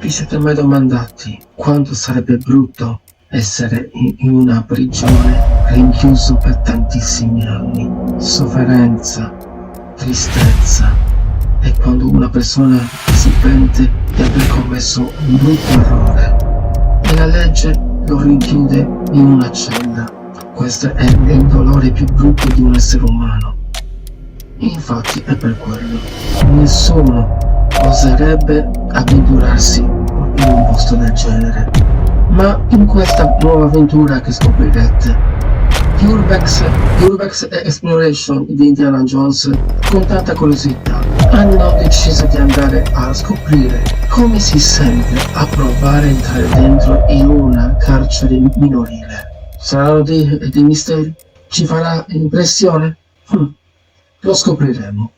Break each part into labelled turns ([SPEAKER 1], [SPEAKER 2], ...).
[SPEAKER 1] Vi siete mai domandati quanto sarebbe brutto essere in una prigione rinchiuso per tantissimi anni? Sofferenza, tristezza, e quando una persona si pente di aver commesso un brutto errore e la legge lo rinchiude in una cella. Questo è il dolore più brutto di un essere umano. Infatti è per quello nessuno oserebbe avventurarsi in un posto del genere. Ma in questa nuova avventura che scoprirete, Urbex Exploration di Indiana Jones, con tanta curiosità, hanno deciso di andare a scoprire come si sente a provare a entrare dentro in una carcere minorile. Saranno dei misteri? Ci farà impressione? Lo scopriremo.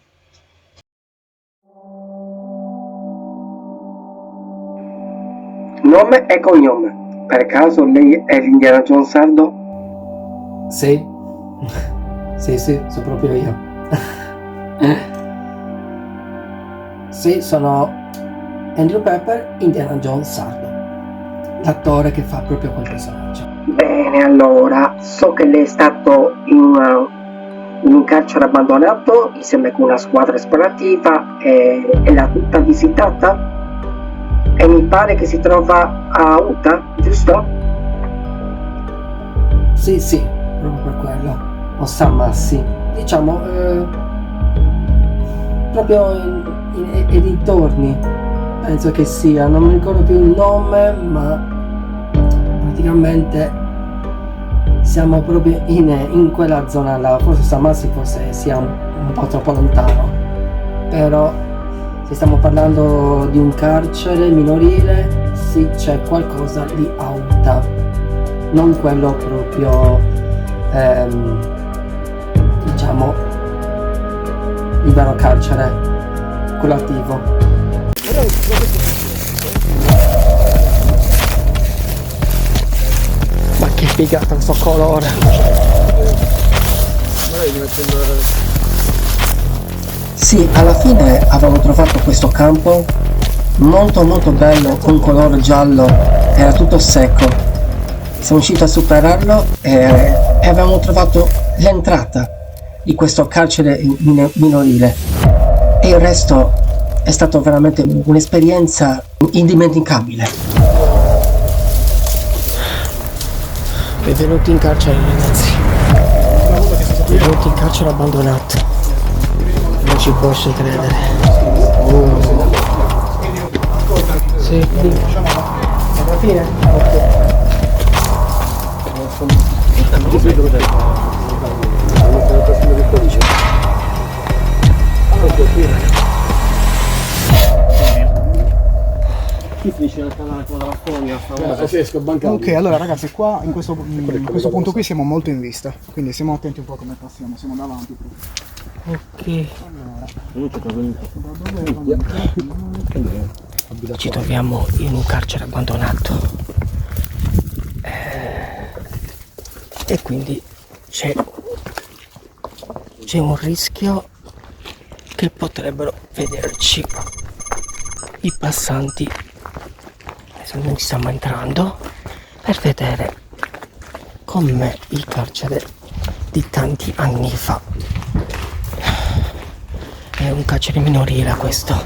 [SPEAKER 2] Nome e cognome. Per caso lei è l'Indiana Jones sardo?
[SPEAKER 3] Sì. Sì, sono proprio io. Sì, sono Andrew Pepper, Indiana Jones sardo. L'attore che fa proprio quel personaggio.
[SPEAKER 2] Bene, allora, so che lei è stato in un carcere abbandonato insieme con una squadra esplorativa e l'ha tutta visitata? E mi pare che si trova a Utah, giusto?
[SPEAKER 3] Sì, proprio per quello. O San Massi. Diciamo, proprio ai dintorni. Penso che sia, non mi ricordo più il nome, ma praticamente siamo proprio in quella zona là. Forse San Massi forse sia un po' troppo lontano. Però se stiamo parlando di un carcere minorile, sì, c'è qualcosa di Utah, non quello proprio, diciamo, il vero carcere, quello attivo. Ma che figata questo colore!
[SPEAKER 2] Sì, alla fine avevamo trovato questo campo molto bello, con colore giallo, era tutto secco. Siamo riusciti a superarlo e avevamo trovato l'entrata di questo carcere minorile. E il resto è stato veramente un'esperienza indimenticabile.
[SPEAKER 3] Benvenuti in carcere, ragazzi. Benvenuti in carcere abbandonato. Non ci posso credere. Sì, alla fine?
[SPEAKER 4] Ok, allora ragazzi, qua in questo punto qui siamo molto in vista, quindi siamo attenti un po' come passiamo, siamo davanti proprio.
[SPEAKER 3] Ok. Ci troviamo in un carcere abbandonato. E quindi c'è un rischio che potrebbero vederci i passanti. Adesso noi stiamo entrando per vedere com'è il carcere di tanti anni fa. È un carcere minorile questo.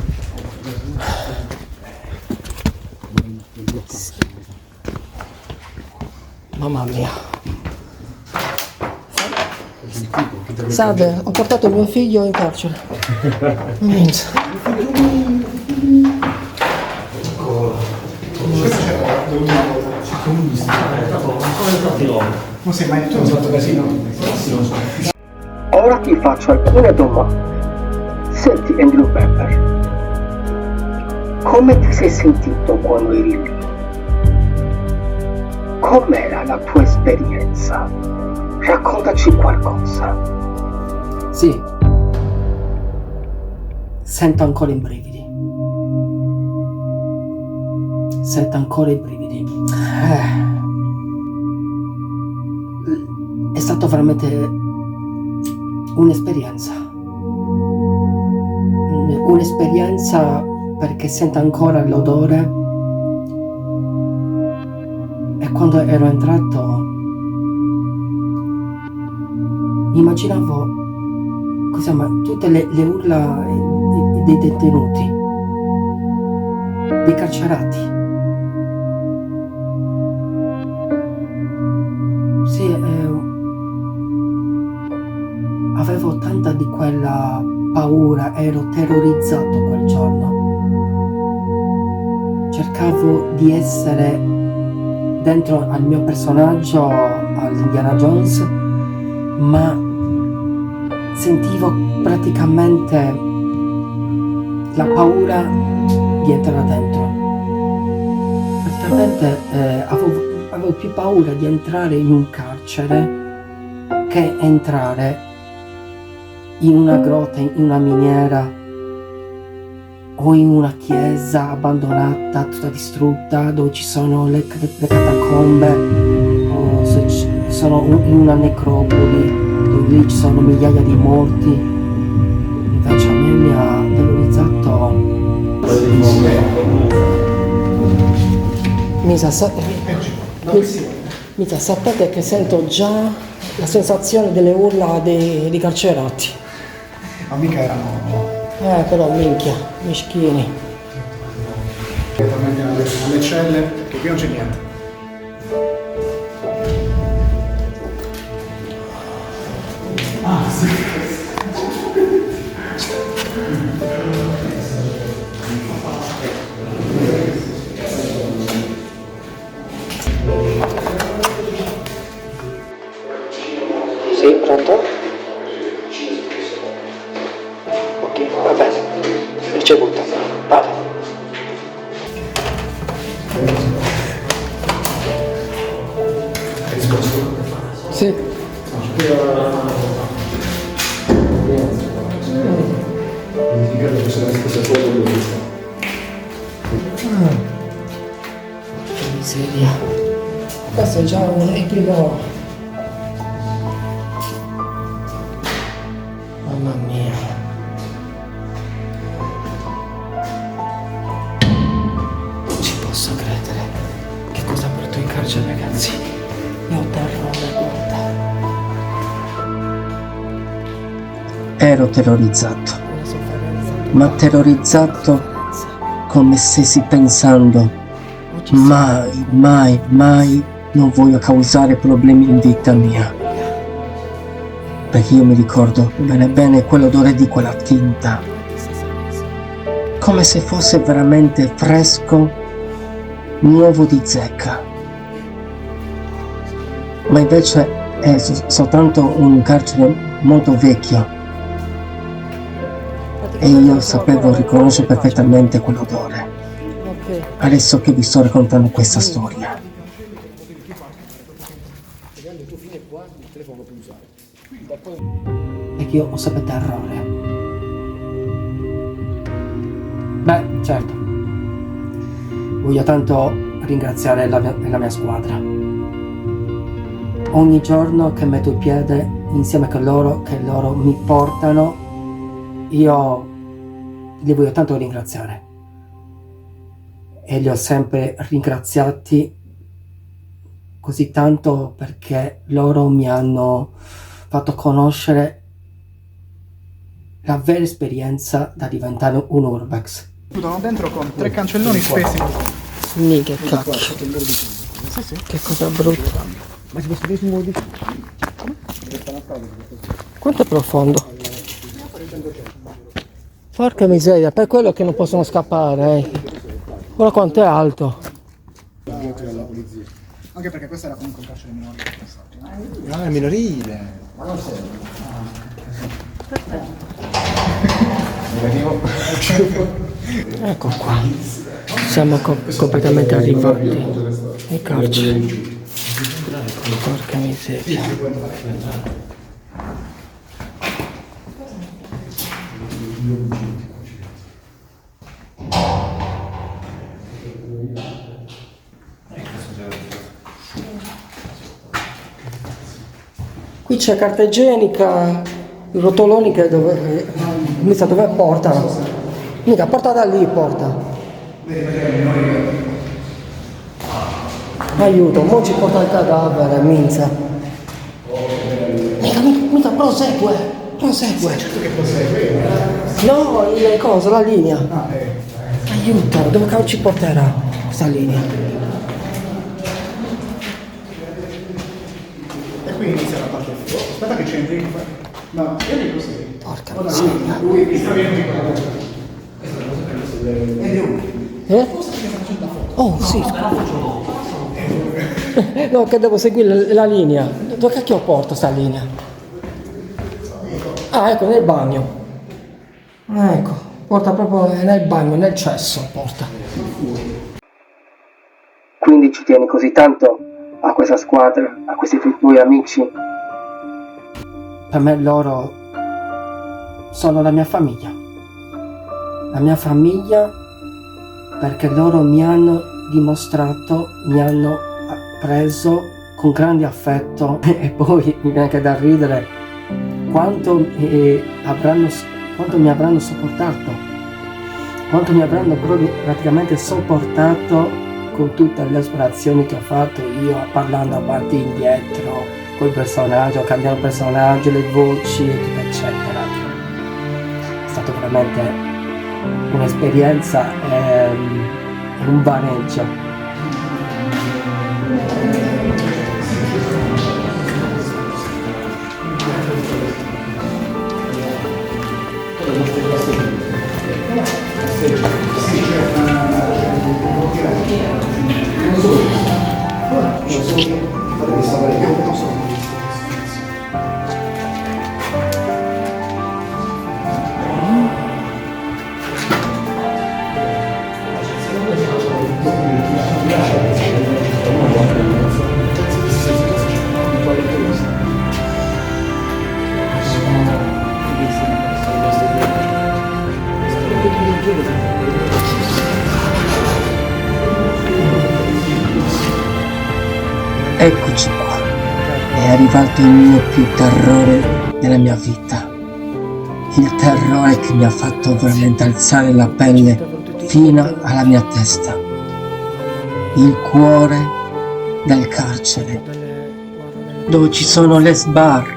[SPEAKER 3] Mamma mia. Salve, ho portato mio figlio in carcere.
[SPEAKER 4] Non sei mai usato casino?
[SPEAKER 2] Ora ti faccio alcune domande. Senti, Andrew Pepper, come ti sei sentito quando eri lì? Com'era la tua esperienza? Raccontaci qualcosa.
[SPEAKER 3] Sì. Sento ancora i brividi. È stato veramente un'esperienza perché sento ancora l'odore quando ero entrato immaginavo tutte le urla dei detenuti, dei carcerati. Sì, avevo tanta di quella paura, ero terrorizzato quel giorno. Cercavo di essere dentro al mio personaggio, all'Indiana Jones, ma sentivo praticamente la paura di entrare dentro. Praticamente avevo più paura di entrare in un carcere che entrare in una grotta, in una miniera o in una chiesa abbandonata, tutta distrutta, dove ci sono le catacombe, o se sono in una necropoli, dove lì ci sono migliaia di morti. Invece a me mi ha terrorizzato. Misa, sapete che sento già la sensazione delle urla dei carcerati.
[SPEAKER 4] Ma mica erano...
[SPEAKER 3] Però minchia, mischini.
[SPEAKER 4] Direttamente alle celle, che qui non c'è niente. Ah, sì.
[SPEAKER 3] Sì, pronto? Ok, va bene. Ricevuta. Vado.
[SPEAKER 4] Hai risposto?
[SPEAKER 3] Sì.
[SPEAKER 4] Credo che sia la stessa cosa che ho visto.
[SPEAKER 3] Che miseria. Questo è già un epilogo. Mamma mia. Non ci posso credere. Che cosa porto in carcere, ragazzi? Io ho terrore, guarda.
[SPEAKER 2] Ero terrorizzato,
[SPEAKER 3] Una sofferenza.
[SPEAKER 2] ma terrorizzato come stessi pensando, mai, mai, mai non voglio causare problemi in vita mia. Perché io mi ricordo bene bene quell'odore di quella tinta, come se fosse veramente fresco, nuovo di zecca. Ma invece è soltanto un carcere molto vecchio e io sapevo riconoscere perfettamente quell'odore.
[SPEAKER 3] Ok.
[SPEAKER 2] Adesso che vi sto raccontando questa storia.
[SPEAKER 3] Perché io ho sempre terrore. Beh, certo. Voglio tanto ringraziare la mia squadra. Ogni giorno che metto il piede insieme con loro, che loro mi portano, io li voglio tanto ringraziare. E li ho sempre ringraziati così tanto perché loro mi hanno fatto conoscere la vera esperienza da diventare un urbex.
[SPEAKER 4] Chiudono dentro con 3 cancelloni spessi.
[SPEAKER 3] Mica cacchio,
[SPEAKER 4] Sì, sì.
[SPEAKER 3] che cosa brutta.
[SPEAKER 4] Ma ci posso dire un po' di più?
[SPEAKER 3] Quanto è profondo? Porca miseria, per quello che non possono scappare. Guarda quanto è alto.
[SPEAKER 4] Anche perché questo era comunque un carcere minorile.
[SPEAKER 5] Ah, è minorile. Ma non
[SPEAKER 3] Ecco qua. Siamo completamente arrivati in carcere. Porca miseria. Qui c'è carta igienica, i rotoloni che dove portano? Mica, porta da lì, porta. Aiuto, mo ci porta il cadavere, minza. Mica, prosegue.
[SPEAKER 4] Certo che prosegue.
[SPEAKER 3] No, le cose, la linea. Aiuto, dove cavolo ci porterà questa linea?
[SPEAKER 4] E qui inizia la parte del fuoco. Aspetta che c'entri. No, vieni così.
[SPEAKER 3] Porca miseria.
[SPEAKER 4] Lui sta venendo qua. Ed è uno.
[SPEAKER 3] Oh, sì. No, che devo seguire la linea. Dove cacchio porto sta linea? Ah, ecco, nel bagno. Ecco, porta proprio nel bagno, nel cesso, porta.
[SPEAKER 2] Quindi ci tieni così tanto a questa squadra, a questi tuoi amici?
[SPEAKER 3] Per me loro sono la mia famiglia. La mia famiglia perché loro mi hanno dimostrato, mi hanno preso con grande affetto e poi mi viene anche da ridere quanto mi avranno sopportato, quanto mi avranno proprio praticamente sopportato con tutte le esplorazioni che ho fatto io, parlando avanti e indietro col personaggio, cambiando personaggio, le voci, eccetera. È stato veramente un'esperienza e un vaneggio.
[SPEAKER 2] Eccoci qua, è arrivato il mio più terrore della mia vita. Il terrore che mi ha fatto veramente alzare la pelle fino alla mia testa. Il cuore del carcere, dove ci sono le sbarre,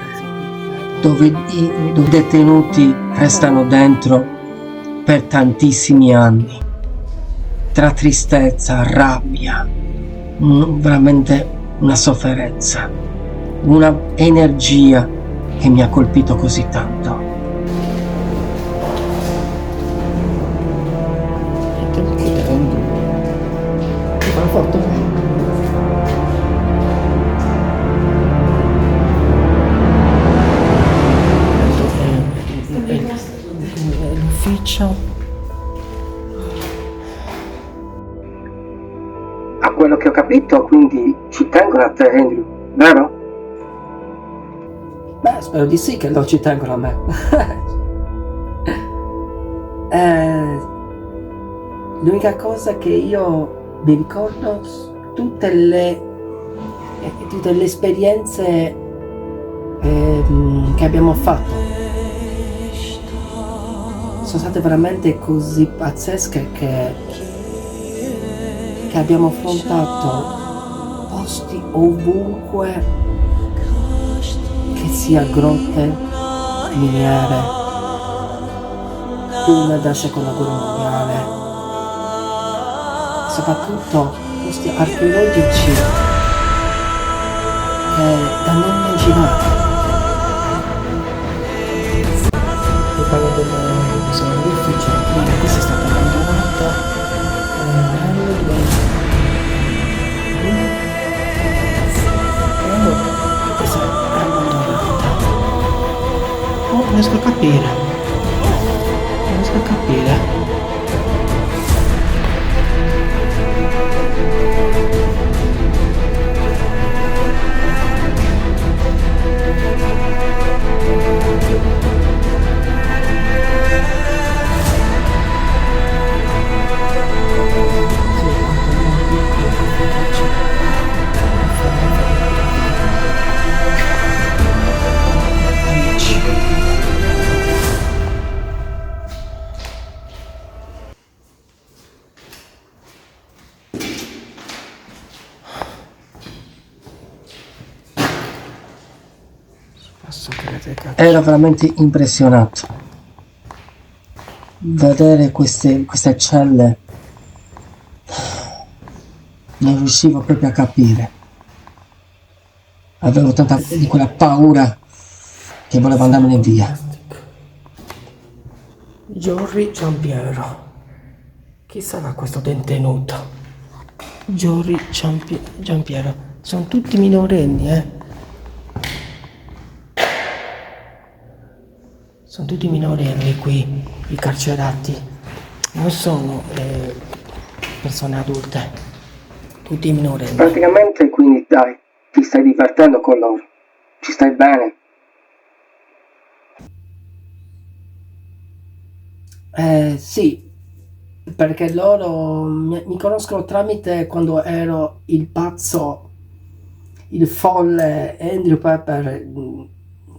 [SPEAKER 2] dove i detenuti restano dentro per tantissimi anni, tra tristezza, rabbia, veramente una sofferenza, una energia che mi ha colpito così tanto.
[SPEAKER 3] L'ufficio.
[SPEAKER 2] A quello che ho capito, quindi ci tengono a te, Andrew, vero?
[SPEAKER 3] Beh, spero di sì che lo ci tengono a me. L'unica cosa che io mi ricordo, tutte le esperienze che abbiamo fatto sono state veramente così pazzesche che abbiamo affrontato posti ovunque, che sia grotte, miniere, prima della seconda guerra mondiale, soprattutto posti archeologici da non immaginare. Vi parlo dell'ufficio, questa è stata abbandonata nell'anno 2000. Questa è abbandonata. Non riesco a capire. Posso credere che...
[SPEAKER 2] Ero veramente impressionato. Vedere queste celle non riuscivo proprio a capire. Avevo tanta di quella paura che volevo andarmene via.
[SPEAKER 3] Giorri Giampiero. Chi sarà questo detenuto? Giorri Giampiero. Sono tutti minorenni, Sono tutti minorenni qui, i carcerati. Non sono persone adulte. Tutti minorenni.
[SPEAKER 2] Praticamente, quindi dai, ti stai divertendo con loro. Ci stai bene?
[SPEAKER 3] Sì, perché loro mi conoscono tramite quando ero il pazzo, il folle Andrew Pepper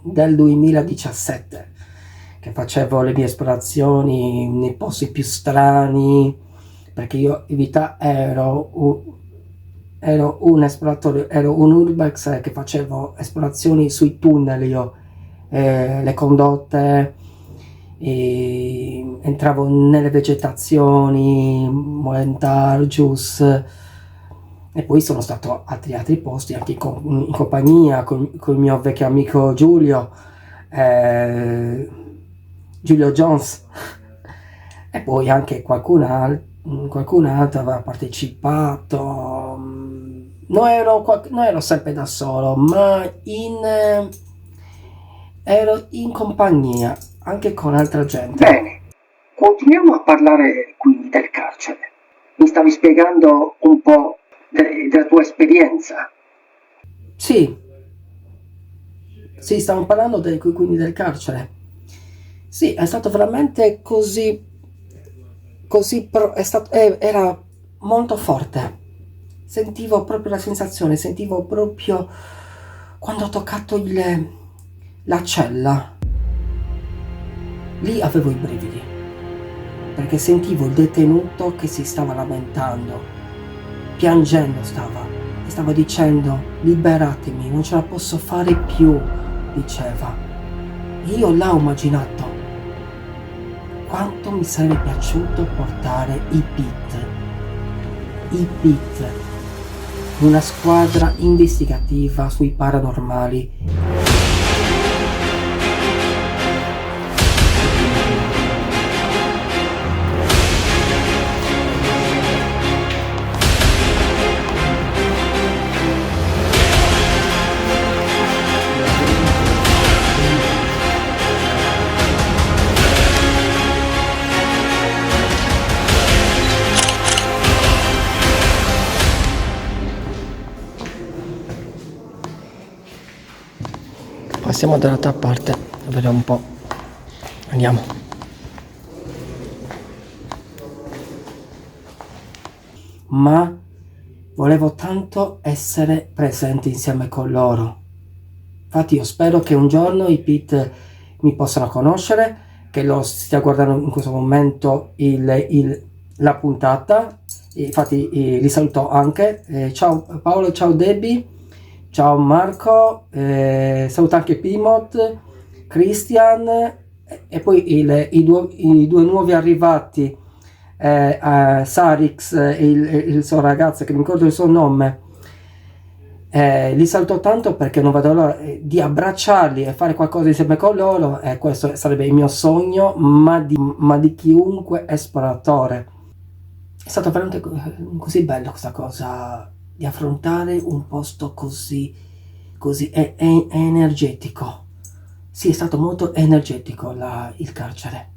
[SPEAKER 3] del 2017, che facevo le mie esplorazioni nei posti più strani, perché io in vita ero un esploratore, ero un urbex che facevo esplorazioni sui tunnel, io le condotte, e entravo nelle vegetazioni, Molentargius, e poi sono stato a altri posti anche in compagnia con il mio vecchio amico Giulio Jones, e poi anche qualcun altro aveva partecipato. Non ero sempre da solo, ma ero in compagnia anche con altra gente.
[SPEAKER 2] Bene, continuiamo a parlare quindi del carcere. Mi stavi spiegando un po' della tua esperienza.
[SPEAKER 3] Sì, stiamo parlando quindi del carcere. Sì, è stato veramente era molto forte. Sentivo proprio la sensazione, sentivo proprio quando ho toccato la cella. Lì avevo i brividi, perché sentivo il detenuto che si stava lamentando, piangendo e stava dicendo: liberatemi, non ce la posso fare più, diceva. Io là ho immaginato quanto mi sarebbe piaciuto portare i PIT, una squadra investigativa sui paranormali. Passiamo dall'altra parte, vediamo un po'. Andiamo. Ma volevo tanto essere presente insieme con loro. Infatti io spero che un giorno i Pit mi possano conoscere, che loro stia guardando in questo momento la puntata. Infatti li saluto anche. Ciao Paolo, ciao Debbie. Ciao Marco, saluto anche Pimot, Christian, e poi i due nuovi arrivati, Sarix e il suo ragazzo, che mi ricordo il suo nome. Li saluto tanto perché non vedo l'ora di abbracciarli e fare qualcosa insieme con loro, e questo sarebbe il mio sogno, ma di chiunque esploratore. È stato veramente così bello questa cosa, di affrontare un posto così energetico. Sì, è stato molto energetico il carcere.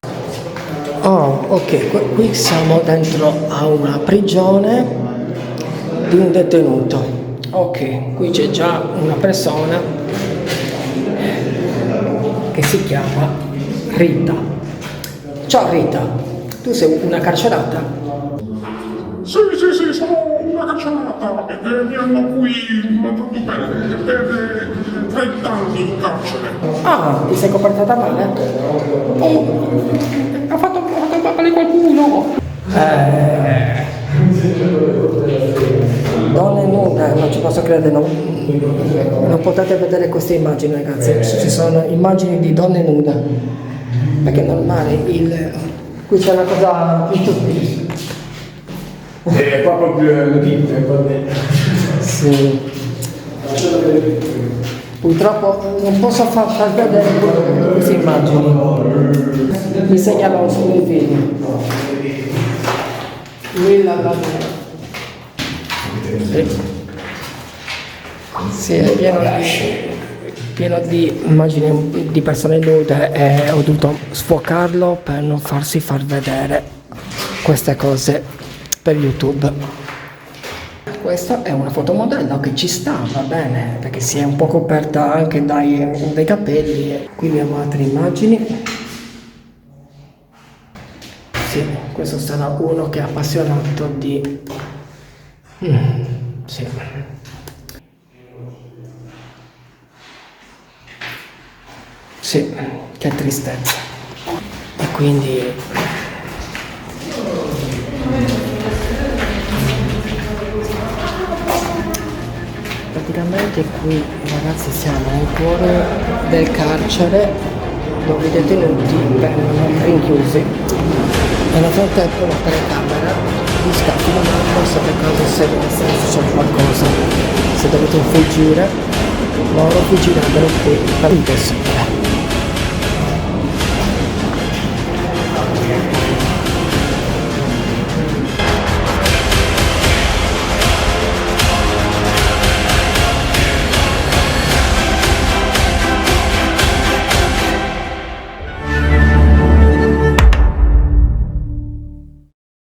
[SPEAKER 3] Oh, ok, qui siamo dentro a una prigione di un detenuto. Ok, qui c'è già una persona che si chiama Rita. Ciao Rita, tu sei una carcerata?
[SPEAKER 6] Sì, sono una carcerata e mi hanno qui mandato per 30 anni in carcere.
[SPEAKER 3] Ah, ti sei comportata male?
[SPEAKER 6] Oh, ha fatto male qualcuno.
[SPEAKER 3] donne nude, non ci posso credere, non potete vedere queste immagini ragazzi, ci sono immagini di donne nude, perché è normale, qui c'è una cosa
[SPEAKER 5] È proprio le tinte,
[SPEAKER 3] sì. Purtroppo non posso far vedere queste immagini, mi segnalano solo i video. Sì, è pieno di immagini di persone nude e ho dovuto sfocarlo per non farsi far vedere queste cose per YouTube. Questa è una fotomodello che ci sta, va bene, perché si è un po' coperta anche dai capelli. Qui abbiamo altre immagini. Sì, questo sarà uno che è appassionato di... sì. Sì, che tristezza. E quindi... praticamente qui ragazzi siamo nel cuore del carcere dove i detenuti vengono rinchiusi e nel frattempo la telecamera vi sta filmando se per caso se c'è qualcosa, se dovete fuggire loro fuggirebbero qui per impossibile.